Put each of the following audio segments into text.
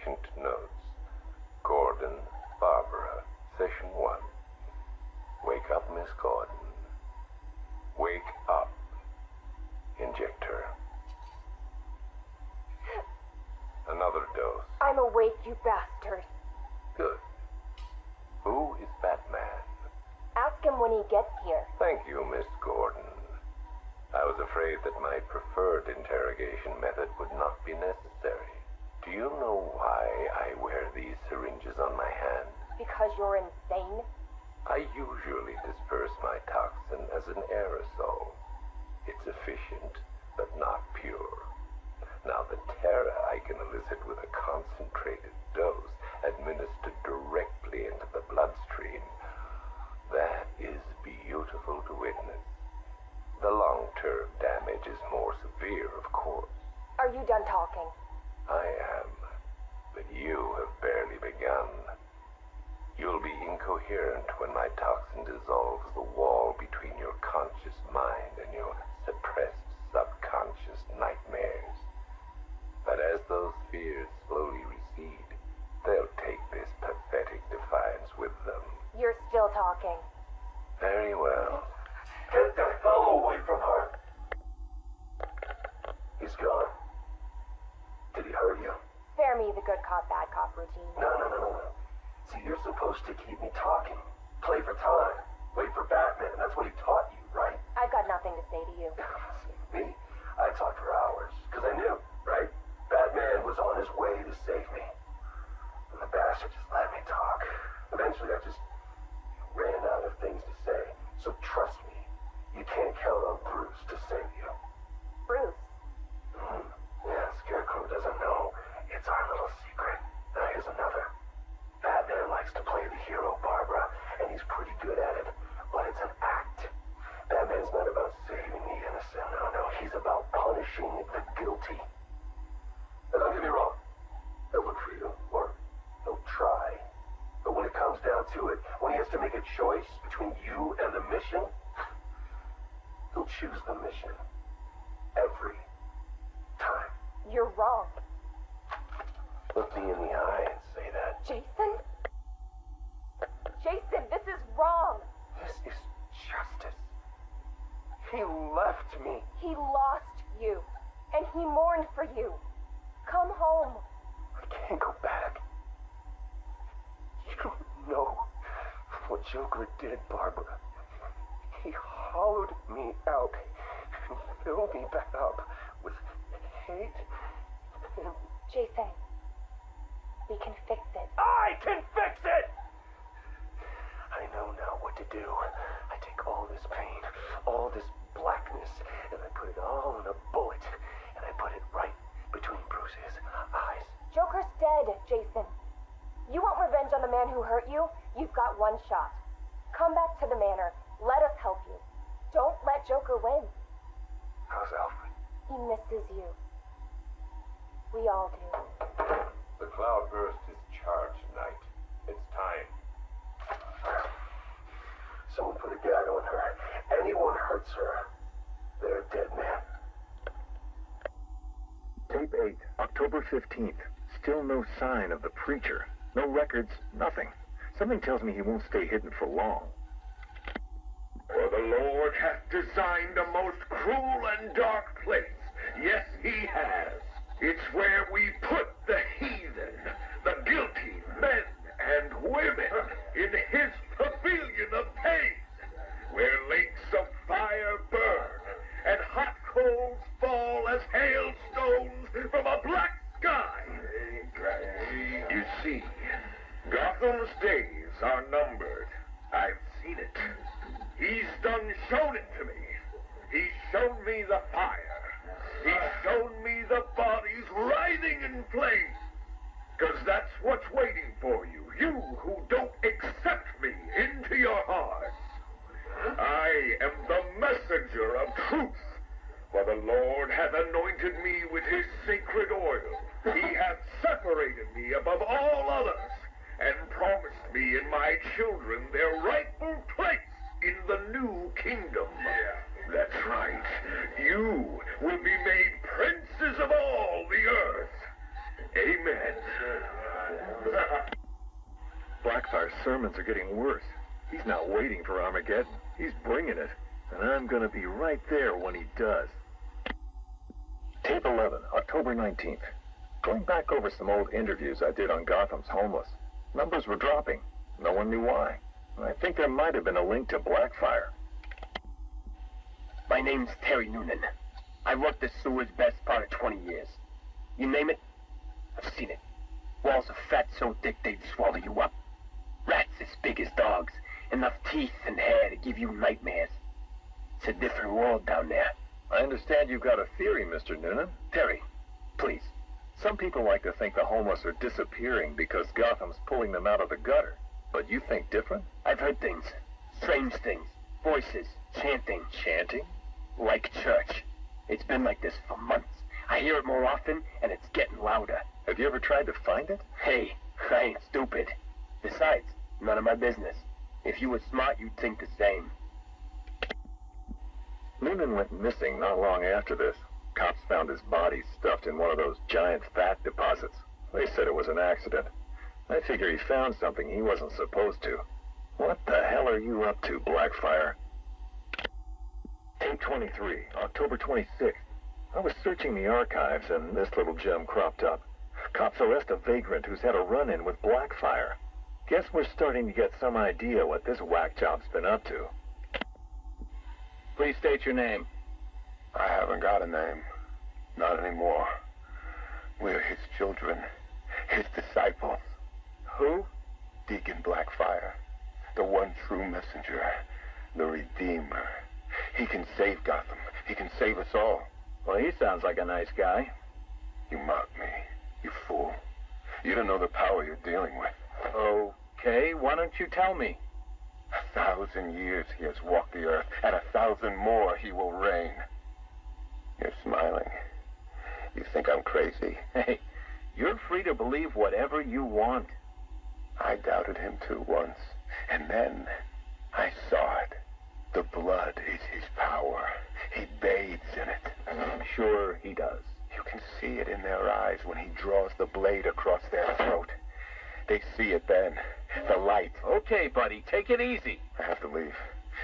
Patient notes. Gordon, Barbara, session 1. Wake up, Miss Gordon. Wake up. Inject her. Another dose. I'm awake, you bastard. Good. Who is Batman? Ask him when he gets here. Thank you, Miss Gordon. I was afraid that my preferred interrogation method would not be necessary. Do you know why I wear these syringes on my hands? Because you're insane? I usually disperse my toxin as an aerosol. It's efficient, but not pure. Now, the terror I can elicit with a concentrated dose administered directly into the bloodstream, that is beautiful to witness. The long-term damage is more severe, of course. Are you done talking? I am, but you have barely begun. You'll be incoherent when my toxin dissolves the wall between your conscious mind and your suppressed subconscious nightmares. But as those fears slowly recede, they'll take this pathetic defiance with them. You're still talking. Very well. Get the fellow away from her. He's gone. Did he hurt you? Spare me the good cop, bad cop routine. No. See, you're supposed to keep me talking. Play for time. Wait for Batman. That's what he taught you, right? I've got nothing to say to you. Me? I talked for hours. Because I knew, right? Batman was on his way to save me. And the bastard just let me talk. Eventually, I just ran out of things to say. So trust me, you can't count on Bruce to save you. Bruce. Yeah, Scarecrow doesn't know. It's our little secret. Now here's another. Batman likes to play the hero, Barbara, and he's pretty good at it. But it's an act. Batman's not about saving the innocent. No, he's about punishing the guilty. Now, don't get me wrong. He'll look for you, or he'll try. But when it comes down to it, when he has to make a choice between you and the mission, he'll choose the mission. Every time. You're wrong. Look me in the eye and say that. Jason? Jason, this is wrong. This is justice. He left me. He lost you, and he mourned for you. Come home. I can't go back. You don't know what Joker did, Barbara. He hollowed me out and filled me back up with hate and... Jason, we can fix it. I can fix it! I know now what to do. I take all this pain, all this blackness, and I put it all in a bullet, and I put it right between Bruce's eyes. Joker's dead, Jason. You want revenge on the man who hurt you? You've got one shot. Come back to the manor. Let us help you. Don't let Joker win. How's Alfred? He misses you. We all do. The cloudburst is charged, Knight. It's time. Someone put a gag on her. Anyone hurts her, they're a dead man. Tape 8, October 15th. Still no sign of the preacher. No records, nothing. Something tells me he won't stay hidden for long. For the Lord hath designed a most cruel and dark place. Yes, he has. It's where we put the heathen, the guilty men and women in his pavilion of pain, where lakes of fire burn and hot coals fall as hailstones from a black sky. You see, Gotham's days are numbered. I've seen it. He's shown it to me. He's shown me the fire. He's shown me the bodies writhing in flames. 'Cause that's what's waiting for you. You who don't accept me into your hearts. I am the messenger of truth. For the Lord hath anointed me with his sacred oil. He hath separated me above all others, and promised me and my children their rightful place in the new kingdom. That's right. You will be made princes of all the earth. Amen. Blackfire's sermons are getting worse. He's not waiting for Armageddon. He's bringing it. And I'm gonna be right there when he does. Tape 11, October 19th. Going back over some old interviews I did on Gotham's homeless. Numbers were dropping. No one knew why. I think there might have been a link to Blackfire. My name's Terry Noonan. I worked the sewers best part of 20 years. You name it, I've seen it. Walls of fat so thick they'd swallow you up. Rats as big as dogs. Enough teeth and hair to give you nightmares. It's a different world down there. I understand you've got a theory, Mr. Noonan. Terry, please. Some people like to think the homeless are disappearing because Gotham's pulling them out of the gutter. But you think different? I've heard things. Strange things. Voices. Chanting. Chanting? Like church. It's been like this for months. I hear it more often, and it's getting louder. Have you ever tried to find it? Hey, I ain't stupid. Besides, none of my business. If you were smart, you'd think the same. Noonan went missing not long after this. Cops found his body stuffed in one of those giant fat deposits. They said it was an accident. I figure he found something he wasn't supposed to. What the hell are you up to, Blackfire? Tape 23, October 26th. I was searching the archives and this little gem cropped up. Cops arrest a vagrant who's had a run-in with Blackfire. Guess we're starting to get some idea what this whack job's been up to. Please state your name. I haven't got a name. Not anymore. We're his children. His disciples. Who? Deacon Blackfire. The one true messenger. The Redeemer. He can save Gotham. He can save us all. Well, he sounds like a nice guy. You mock me, you fool. You don't know the power you're dealing with. Okay, why don't you tell me? 1,000 years he has walked the earth, and 1,000 more he will reign. You're smiling. You think I'm crazy? Hey, you're free to believe whatever you want. I doubted him too once, and then I saw it. The blood is his power. He bathes in it. I'm sure he does. You can see it in their eyes when he draws the blade across their throat. They see it then. The light. Okay, buddy, take it easy. I have to leave.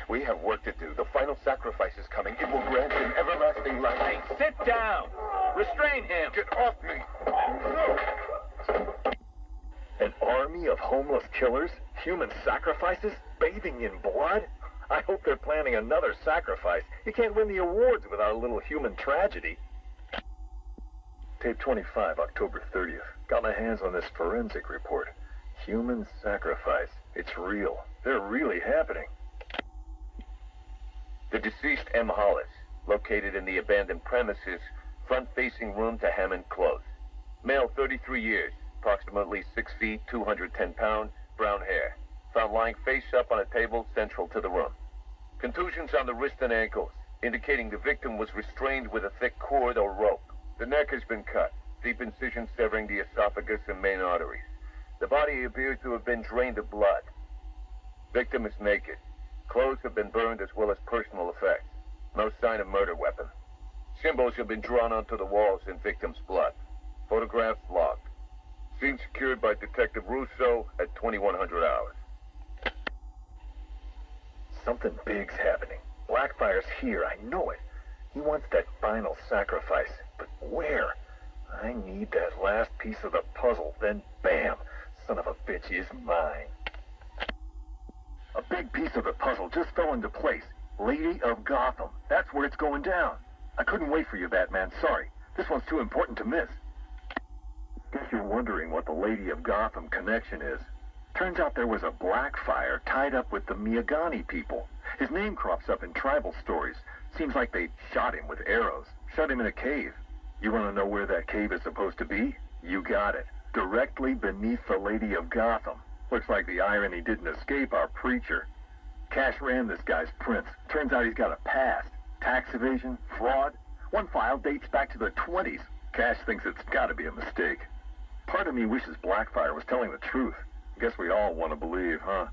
We have work to do. The final sacrifice is coming. It will grant him everlasting life. Hey, sit down. Restrain him. Get off me. An army of homeless killers? Human sacrifices? Bathing in blood? I hope they're planning another sacrifice. You can't win the awards without a little human tragedy. Tape 25, October 30th. Got my hands on this forensic report. Human sacrifice. It's real. They're really happening. The deceased M. Hollis, located in the abandoned premises, front-facing room to Hammond Close. Male, 33 years, approximately 6 feet, 210 pounds, brown hair. Found lying face up on a table central to the room. Contusions on the wrist and ankles, indicating the victim was restrained with a thick cord or rope. The neck has been cut, deep incision severing the esophagus and main arteries. The body appears to have been drained of blood. Victim is naked. Clothes have been burned as well as personal effects. No sign of murder weapon. Symbols have been drawn onto the walls in victim's blood. Photographs logged. Scene secured by Detective Russo at 2100 hours. Something big's happening. Blackfire's here, I know it. He wants that final sacrifice. But where? I need that last piece of the puzzle, then bam! Son of a bitch is mine. A big piece of the puzzle just fell into place. Lady of Gotham. That's where it's going down. I couldn't wait for you, Batman. Sorry. This one's too important to miss. Guess you're wondering what the Lady of Gotham connection is. Turns out there was a Blackfire tied up with the Miyagani people. His name crops up in tribal stories. Seems like they shot him with arrows. Shut him in a cave. You want to know where that cave is supposed to be? You got it. Directly beneath the Lady of Gotham. Looks like the irony didn't escape our preacher. Cash ran this guy's prints. Turns out he's got a past. Tax evasion, fraud. One file dates back to the 20s. Cash thinks it's got to be a mistake. Part of me wishes Blackfire was telling the truth. Guess we all want to believe, huh?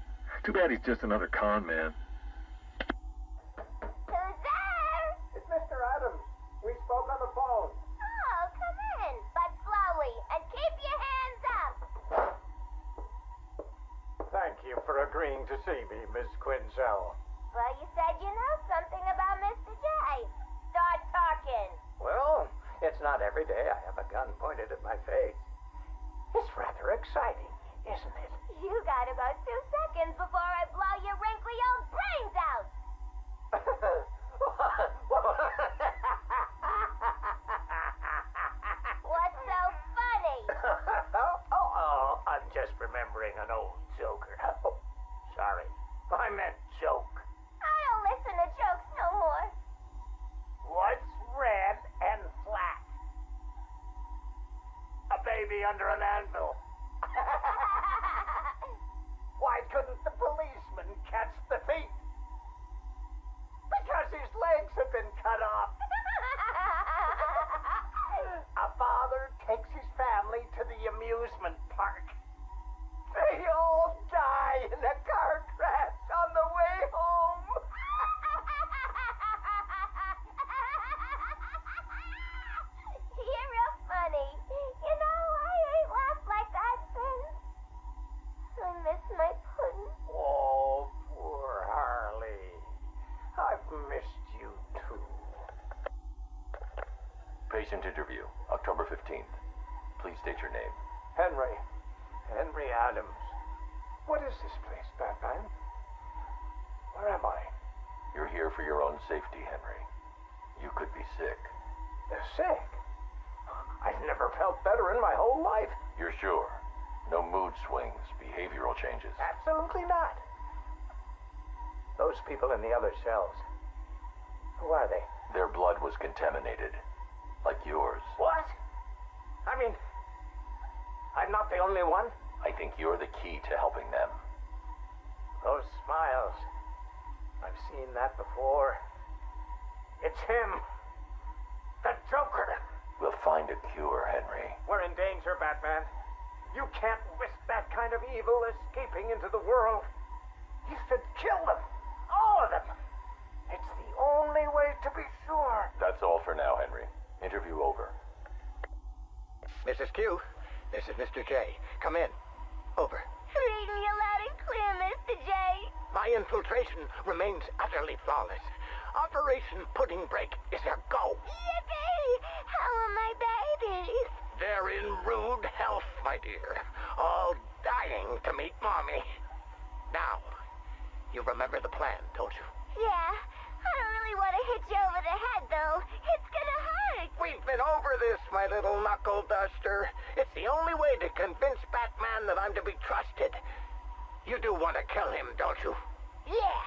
Too bad he's just another con man. Who's there? It's Mr. Adams. We spoke on the phone. Oh, come in, but slowly, and keep your hands up. Thank you. agreeing to see me, Miss Quinzel. Well, you said you know something about Mr. J. Start talking. Well, it's not every day I have a gun pointed at my face. It's rather exciting, isn't it? You got about 2 seconds before I blow your wrinkly old brains out. What's so funny? I'm just remembering an old joker. Oh, sorry. I meant joke. I don't listen to jokes no more. What's red and flat? A baby under an anvil. Why couldn't the policeman catch the thief? Because his legs have been cut off. A father takes his family to the amusement park. They all die in a car crash on the way home. You're real funny. You know, I ain't laughed like that since. I miss my pudding. Oh, poor Harley. I've missed you too. Patient interview, October 15th. Please state your name. Henry Adams. What is this place, Batman? Where am I? You're here for your own safety, Henry. You could be sick. Sick? I've never felt better in my whole life. You're sure? No mood swings, behavioral changes. Absolutely not. Those people in the other cells. Who are they? Their blood was contaminated. Like yours. What? I mean, I'm not the only one. I think you're the key to helping them. Those smiles. I've seen that before. It's him. The Joker. We'll find a cure, Henry. We're in danger, Batman. You can't risk that kind of evil escaping into the world. You should kill them. All of them. It's the only way to be sure. That's all for now, Henry. Interview over. Mrs. Q, this is Mr. J. Come in. Over. Reading you loud and clear, Mr. J. My infiltration remains utterly flawless. Operation Pudding Break is a go. Yippee! How are my babies? They're in rude health, my dear. All dying to meet Mommy. Now, you remember the plan, don't you? Yeah. I don't really want to hit you over the head, though. It's gonna hurt. We've been over this, my little knuckle duster. It's the only way to convince Batman that I'm to be trusted. You do want to kill him, don't you? Yeah.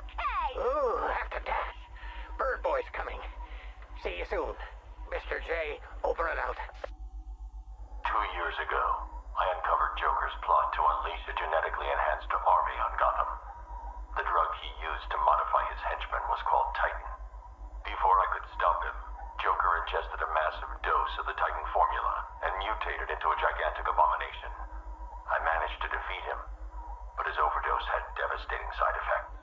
Okay. Ooh, have to dash. Bird Boy's coming. See you soon. Mr. J, over and out. 2 years ago, I uncovered Joker's plot to unleash a genetically enhanced army on Gotham. The drug he used to modify his henchmen was called Titan. Before I could stop him, Joker ingested a massive dose of the Titan formula and mutated into a gigantic abomination. I managed to defeat him, but his overdose had devastating side effects.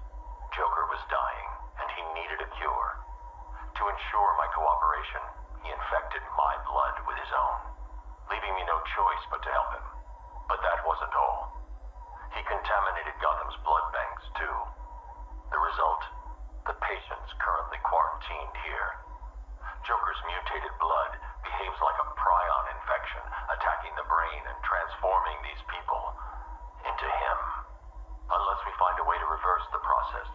Joker was dying, and he needed a cure. To ensure my cooperation, he infected my blood with his own, leaving me no choice but to help him. But that wasn't all. He contaminated Gotham's blood banks, too. The result? The patients currently quarantined here. Joker's mutated blood behaves like a prion infection, attacking the brain and transforming these people into him. Unless we find a way to reverse the process,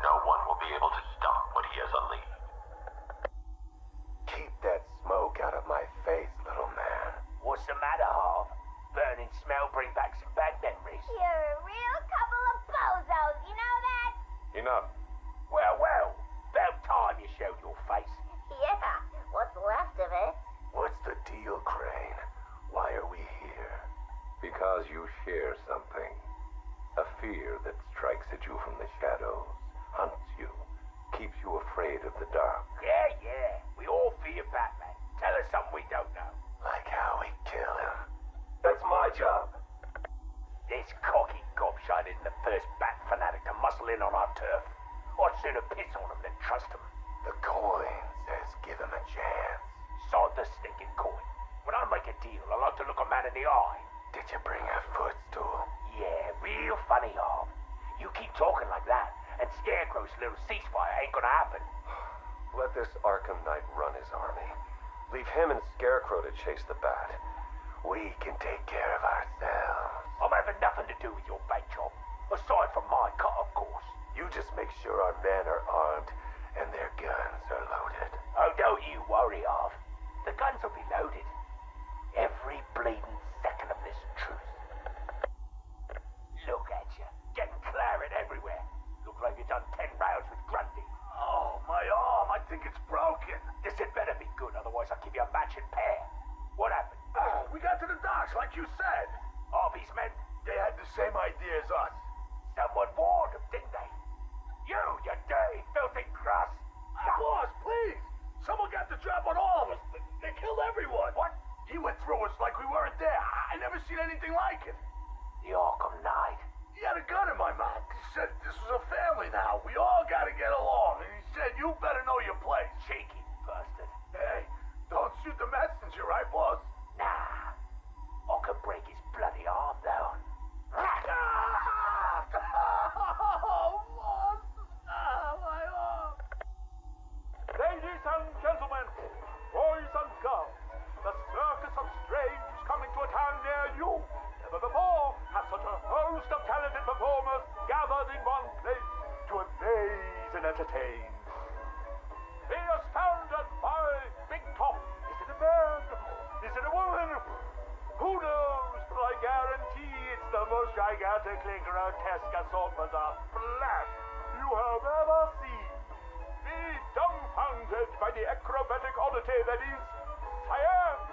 no one will be able to stop what he has unleashed. Keep that smoke out of my face, little man. What's the matter, Harv? Burning smell bring back some bad memories. You're a real couple of bozos, you know that? Enough. Well, about time you showed your face. Yeah. What's left of it? What's the deal, Crane? Why are we here? Because you share something. A fear that strikes at you from the shadows, hunts you, keeps you afraid of the dark. Yeah. We all fear Batman. Tell us something we don't know. Like how we kill him. That's my job. This cocky gobshite isn't the first bat fanatic to muscle in on our turf. I'd sooner piss on him than trust him. The coin says give him a chance. Sod the stinking coin. When I make a deal, I like to look a man in the eye. Did you bring a footstool? Yeah, real funny, Harv. keep talking like that, and Scarecrow's little ceasefire ain't gonna happen. Let this Arkham Knight run his army. Leave him and Scarecrow to chase the bat. We can take care of ourselves. I'm having nothing to do with your bait job. Aside from my cut, of course. You just make sure our men are armed and their guns are loaded. Oh, don't you worry, Arv. The guns will be loaded. Every bleeding second of this truce. Look at you, getting claret everywhere. Look like you done 10 rounds with Grundy. Oh, my arm. I think it's broken. This had better be good, otherwise I'll give you a matching pair. What happened? Oh, we got to the docks, like you said. Harvey's men? They had the same idea as us. Someone warned them, didn't they? You dirty, filthy grass. Boss, please. Someone got the drop on all of us. They killed everyone. What? He went through us like we weren't there. I never seen anything like it. The Arkham Knight. He had a gun in my mouth. He said this was a family now. We all gotta get along. And he said, you better know your place. Cheeky bastard. Hey, don't shoot the messenger, right, boss? Nah. I could break his bloody arm, though. Ladies and gentlemen, boys and girls, the circus of strange is coming to a town near you. Never before has such a host of talented performers gathered in one place to amaze and entertain. Be astounded by Big Top. Is it a man? Is it a woman? Who knows? But I guarantee it's the most gigantically grotesque assortment of flesh you have ever seen. Be dumbfounded by the acrobatic oddity that is science.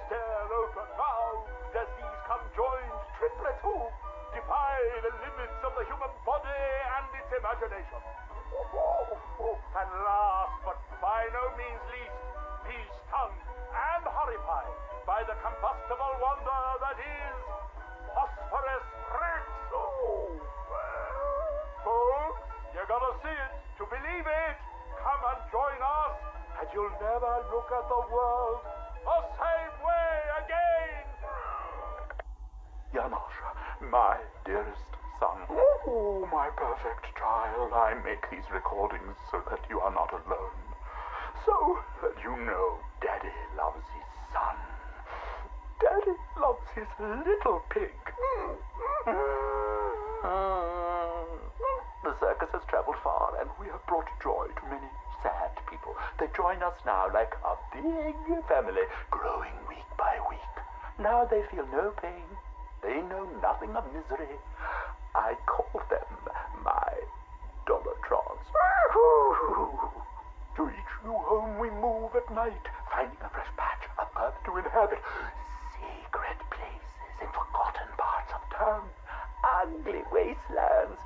Stare open mouthed as these conjoined triplets who defy the limits of the human body and its imagination. And last but by no means least, be stunned and horrified by the combustible wonder that is phosphorus cracks. Folks, you gotta see it to believe it. Come and join us, and you'll never look at the world the same way again. Janosch, my dearest son. Oh, my perfect child. I make these recordings so that you are not alone. So that you know Daddy loves his son. Daddy loves his little pig. The circus has traveled far, and we have brought joy to many sad people. They join us now like a big family, growing week by week. Now they feel no pain. They know nothing of misery. I call them my Dollartrons. To each new home we move at night, finding a fresh patch of earth to inhabit. Secret places in forgotten parts of town. Ugly wastelands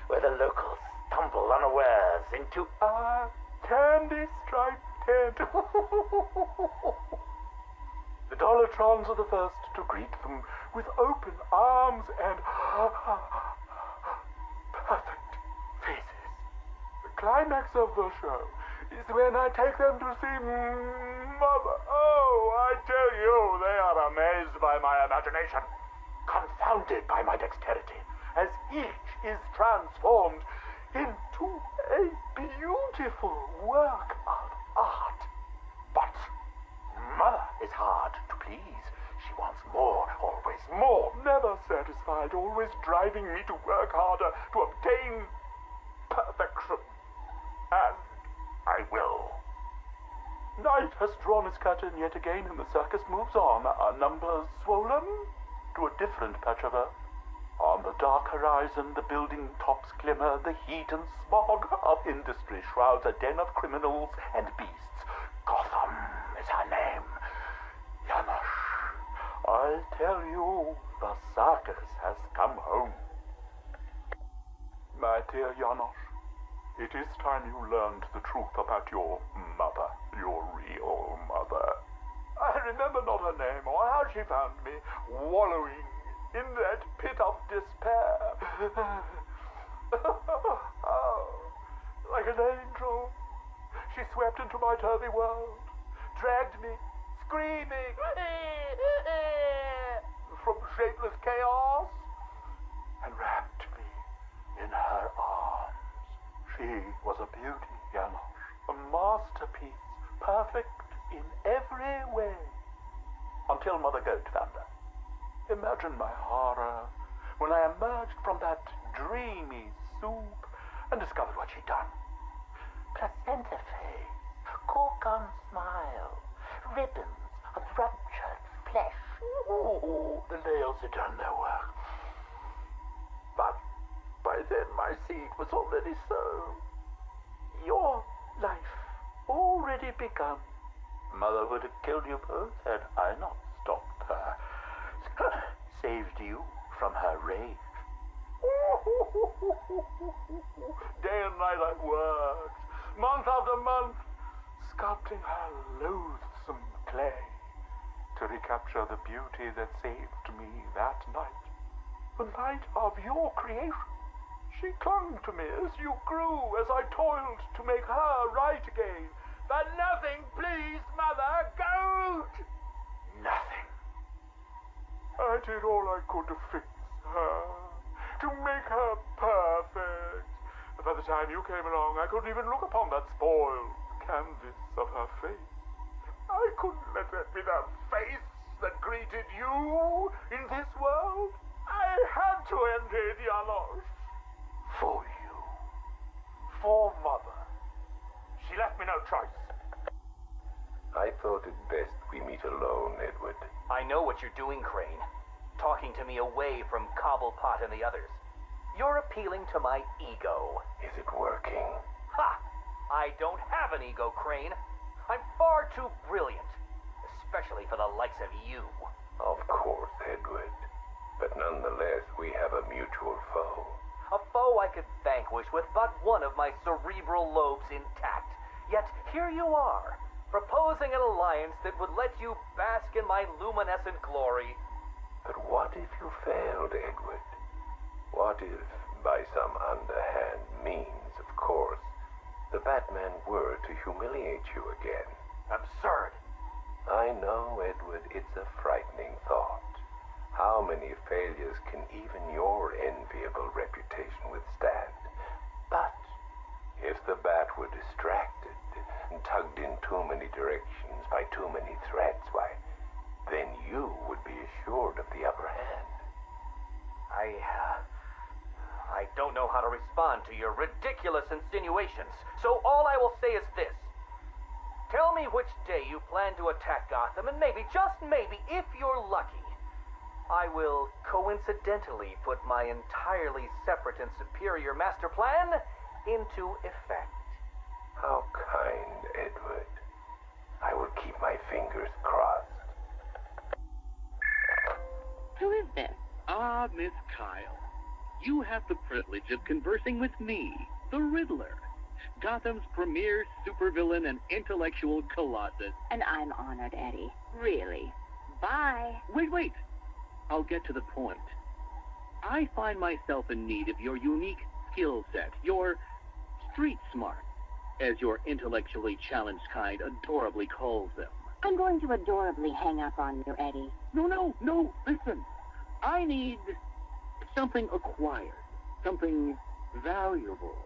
where the locals stumble unawares into our candy-striped tent. The Dollartrons are the first to greet them with open arms and perfect faces. The climax of the show is when I take them to see Mother. Oh, I tell you, they are amazed by my imagination, confounded by my dexterity, as each is transformed into a beautiful work of art. But Mother is hard to please. She wants more, always more, never satisfied, always driving me to work harder to obtain perfection. And I will. Night has drawn its curtain yet again, and the circus moves on, our numbers swollen to a different patch of earth. On the dark horizon, the building tops glimmer, the heat and smog of industry shrouds a den of criminals and beasts. Gotham is her name. Janosch, I tell you, the circus has come home. My dear Janosch, it is time you learned the truth about your mother, your real mother. I remember not her name or how she found me, wallowing in that pit of despair. Oh, like an angel, she swept into my turvy world, dragged me, screaming, from shapeless chaos, and wrapped me until Mother Goat found her. Imagine my horror when I emerged from that dreamy soup and discovered what she'd done. Placenta face, cork-on smile, ribbons of ruptured flesh. Ooh, the nails had done their work. But by then my seed was already sown. Your life already begun. Mother would have killed you both had I not stopped her. Saved you from her rage. Day and night I worked, month after month, sculpting her loathsome clay to recapture the beauty that saved me that night. The night of your creation. She clung to me as you grew, as I toiled to make her right again. But nothing pleased Mother Goat! Nothing. I did all I could to fix her, to make her perfect. But by the time you came along, I couldn't even look upon that spoiled canvas of her face. I couldn't let that be the face that greeted you in this world. I had to enter the unasked. For you. For Mother. She left me no choice. I thought it best we meet alone, Edward. I know what you're doing, Crane. Talking to me away from Cobblepot and the others. You're appealing to my ego. Is it working? Ha! I don't have an ego, Crane. I'm far too brilliant. Especially for the likes of you. Of course, Edward. But nonetheless, we have a mutual foe. A foe I could vanquish with but one of my cerebral lobes intact. Yet here you are, proposing an alliance that would let you bask in my luminescent glory. But what if you failed, Edward? What if, by some underhand means, of course, the Batman were to humiliate you again? Absurd. I know, Edward, it's a frightening thought. How many failures can even your enviable reputation withstand? But if the Bat were distracted and tugged in too many directions by too many threats, why, then you would be assured of the upper hand. I don't know how to respond to your ridiculous insinuations, so all I will say is this. Tell me which day you plan to attack Gotham, and maybe, just maybe, if you're lucky, I will coincidentally put my entirely separate and superior master plan into effect. How kind, Edward. I will keep my fingers crossed. Who is this? Ah, Miss Kyle. You have the privilege of conversing with me, the Riddler, Gotham's premier supervillain and intellectual colossus. And I'm honored, Eddie. Really. Bye. Wait. I'll get to the point. I find myself in need of your unique skill set, your street smart, as your intellectually challenged kind adorably calls them. I'm going to adorably hang up on you, Eddie. No, listen. I need something acquired, something valuable.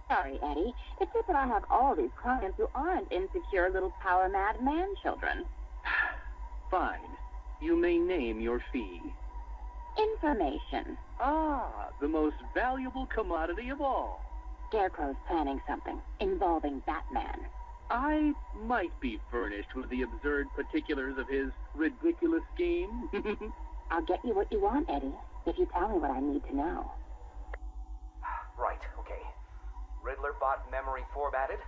Sorry, Eddie. It's just that I have all these clients who aren't insecure little power-mad man-children. Fine. You may name your fee. Information. Ah, the most valuable commodity of all. Scarecrow's planning something involving Batman. I might be furnished with the absurd particulars of his ridiculous scheme. I'll get you what you want, Eddie, if you tell me what I need to know. Right, okay. Riddler bot memory formatted,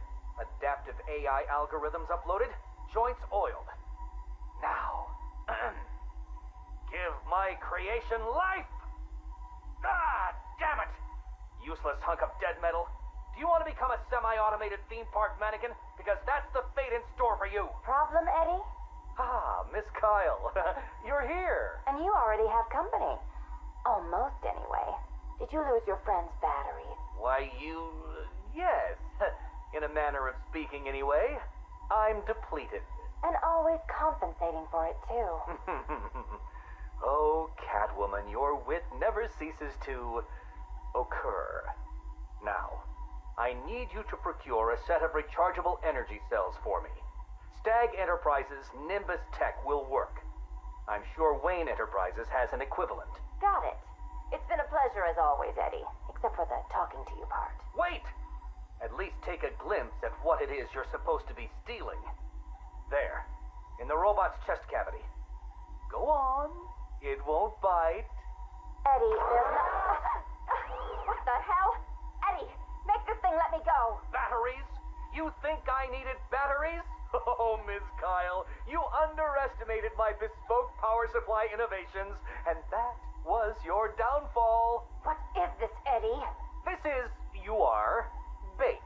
adaptive AI algorithms uploaded, joints oiled. Now, give my creation life! Ah, damn it! Useless hunk of dead metal. Do you want to become a semi-automated theme park mannequin? Because that's the fate in store for you. Problem, Eddie? Ah, Miss Kyle, you're here. And you already have company. Almost, anyway. Did you lose your friend's battery? Why, yes. In a manner of speaking, anyway. I'm depleted. And always compensating for it, too. Oh, Catwoman, your wit never ceases to occur. Now, I need you to procure a set of rechargeable energy cells for me. Stagg Enterprises' Nimbus Tech will work. Wayne Enterprises has an equivalent. Got it. It's been a pleasure as always, Eddie. Except for the talking to you part. Wait! At least take a glimpse at what it is you're supposed to be stealing. There, in the robot's chest cavity. Go on. It won't bite. Eddie, there's no... What the hell? Eddie, make this thing let me go. Batteries? You think I needed batteries? Oh, Ms. Kyle, you underestimated my bespoke power supply innovations, and that was your downfall. What is this, Eddie? This is, you are, bait.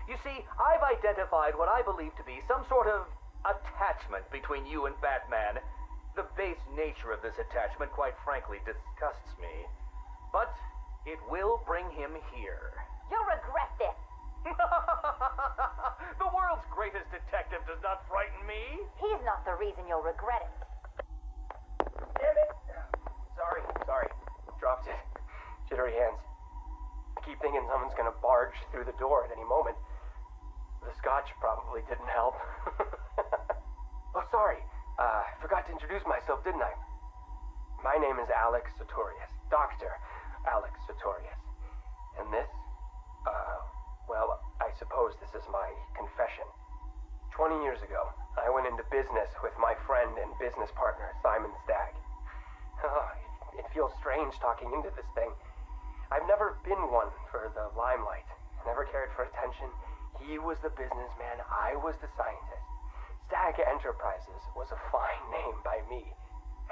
You see, I've identified what I believe to be some sort of attachment between you and Batman. The base nature of this attachment, quite frankly, disgusts me. But it will bring him here. You'll regret this. The world's greatest detective does not frighten me. He's not the reason you'll regret it. Damn it! Sorry. Dropped it. Jittery hands. I keep thinking someone's gonna barge through the door at any moment. The scotch probably didn't help. Oh, sorry. Forgot to introduce myself, didn't I? My name is Alex Sartorius. Dr. Alex Sartorius. And this? Well, I suppose this is my confession. 20 years ago, I went into business with my friend and business partner, Simon Stagg. Oh, it feels strange talking into this thing. I've never been one for the limelight. Never cared for attention. He was the businessman, I was the scientist. Stagg Enterprises was a fine name by me.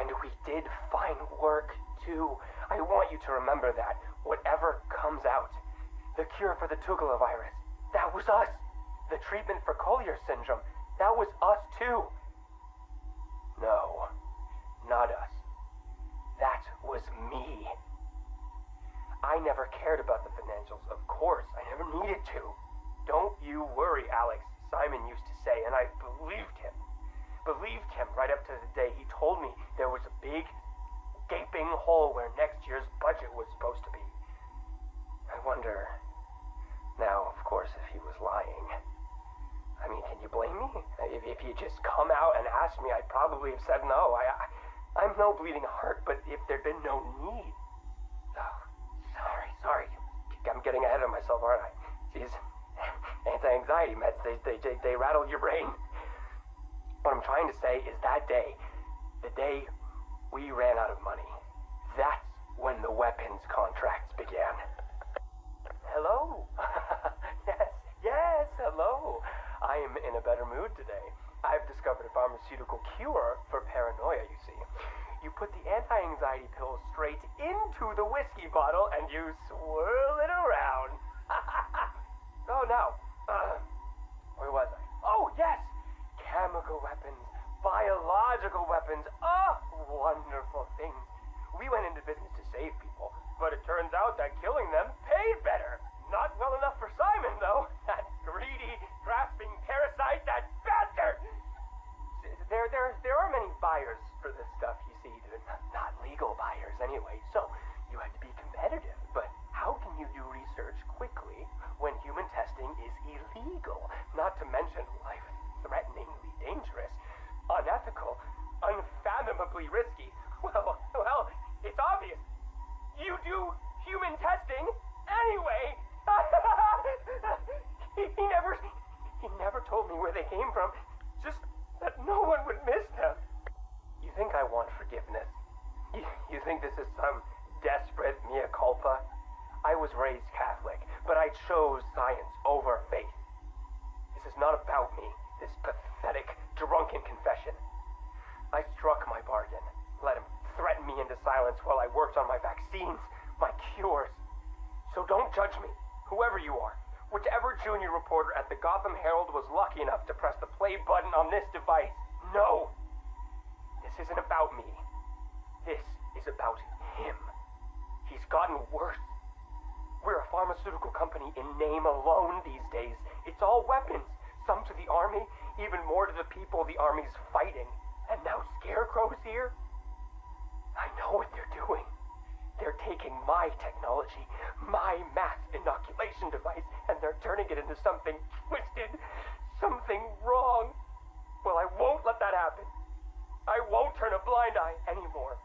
And we did fine work, too. I want you to remember that. Whatever comes out. The cure for the Tugela virus. That was us. The treatment for Collier syndrome. That was us, too. No. Not us. That was me. I never cared about the financials, of course. I never needed to. Don't you worry, Alex, Simon used to say, and I believed him. Believed him right up to the day he told me there was a big, gaping hole where next year's budget was supposed to be. I wonder, now, of course, if he was lying. I mean, can you blame me? If he had just come out and asked me, I'd probably have said no. I'm no bleeding heart, but if there'd been no need... Oh, sorry. I'm getting ahead of myself, aren't I? Jeez. Anti-anxiety meds, they rattle your brain. What I'm trying to say is that day, the day we ran out of money, that's when the weapons contracts began. Hello? Yes, hello. I am in a better mood today. I've discovered a pharmaceutical cure for paranoia, you see. You put the anti-anxiety pill straight into the whiskey bottle and you swirl it around. Oh, now, where was I? Oh, yes! Chemical weapons, biological weapons, wonderful things. We went into business to save people, but it turns out that killing them paid better. Not well enough for Simon, though. That greedy, grasping parasite, that bastard! There are many buyers for this stuff, you see. Not legal buyers, anyway, so you had to be competitive. But how can you do research quickly when human testing is illegal? Not to mention life-threateningly dangerous, unethical, unfathomably risky. Well, it's obvious. You do human testing anyway. He never told me where they came from. Just that no one would miss them. You think I want forgiveness? You think this is some desperate mea culpa? I was raised Catholic, but I chose science over faith. This is not about me, this pathetic, drunken confession. I struck my bargain, let him threaten me into silence while I worked on my vaccines, my cures. So don't judge me, whoever you are. Whichever junior reporter at the Gotham Herald was lucky enough to press the play button on this device. No! This isn't about me. This is about him. He's gotten worse. We're a pharmaceutical company in name alone these days. It's all weapons. Some to the army, even more to the people the army's fighting. And now Scarecrow's here? I know what they're doing. They're taking my technology, my mass inoculation device, and they're turning it into something twisted, something wrong. Well, I won't let that happen. I won't turn a blind eye anymore.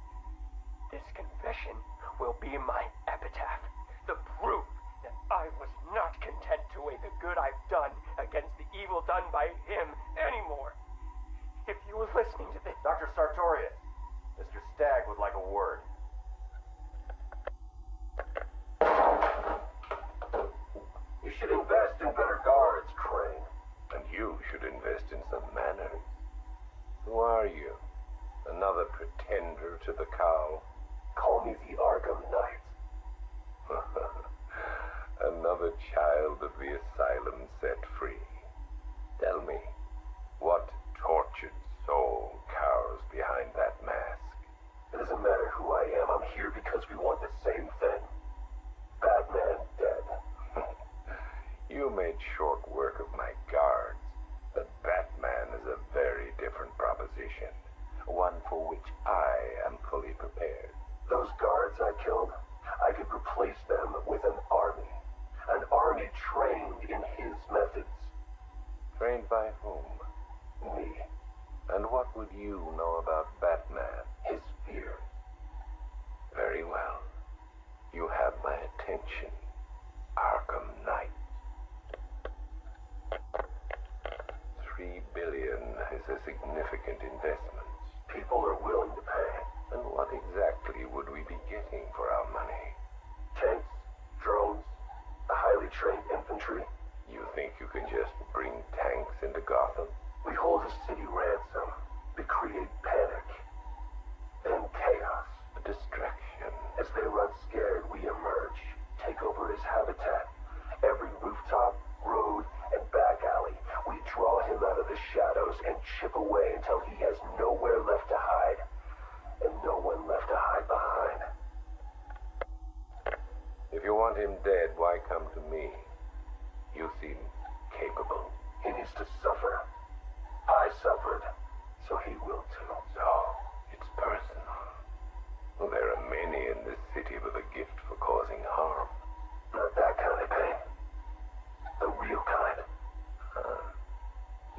This confession will be my epitaph, the proof that I was not content to weigh the good I've done against the evil done by him anymore. If you were listening to this... Dr. Sartorius, Mr. Stagg would like a word. You should invest in better guards, Crane. And you should invest in some manners. Who are you? Another pretender to the cowl? Call me the Arkham Knight. Another child of the asylum set free. Tell me, what tortured soul cowers behind that mask? It doesn't matter who I am. I'm here because we want the same thing. Batman dead. You made short work of my guards, but Batman is a very different proposition. One for which I am fully prepared. Those guards I killed, I could replace them with an army. An army trained in his methods. Trained by whom? Me. And what would you know about Batman? His fear. Very well. You have my attention, Arkham Knight. $3 billion is a significant investment. People are willing to pay. And what exactly would we be getting for our money? Tanks, drones, a highly trained infantry. You think you can just bring tanks into Gotham? We hold a city ransom. We create panic. Then chaos. A distraction. As they run scared, we emerge. Take over his habitat. Every rooftop, road, and back alley. We draw him out of the shadows and chip away until he has nowhere left to hide. And no one left to hide behind. If you want him dead, why come to me? You seem capable. He needs to suffer. I suffered, so he will too. So, it's personal. Well, there are many in this city with a gift for causing harm. Not that kind of pain. The real kind.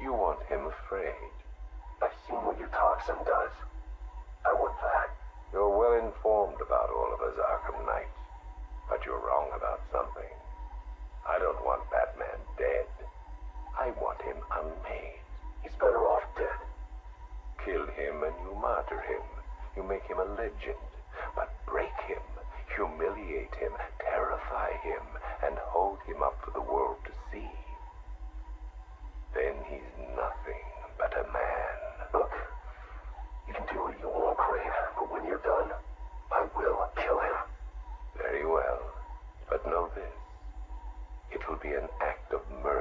You want him afraid. I've seen what your toxin does. I want that. You're well informed about all of us, Arkham Knight. But you're wrong about something. I don't want Batman dead. I want him unmade. He's better off dead. Kill him and you martyr him. You make him a legend. But break him, humiliate him, terrify him, and hold him up for the world to see. Then he's nothing but a man. Look, you can do what you want, Crane, but when you're done, I will kill him. Very well, but know this. It will be an act of mercy.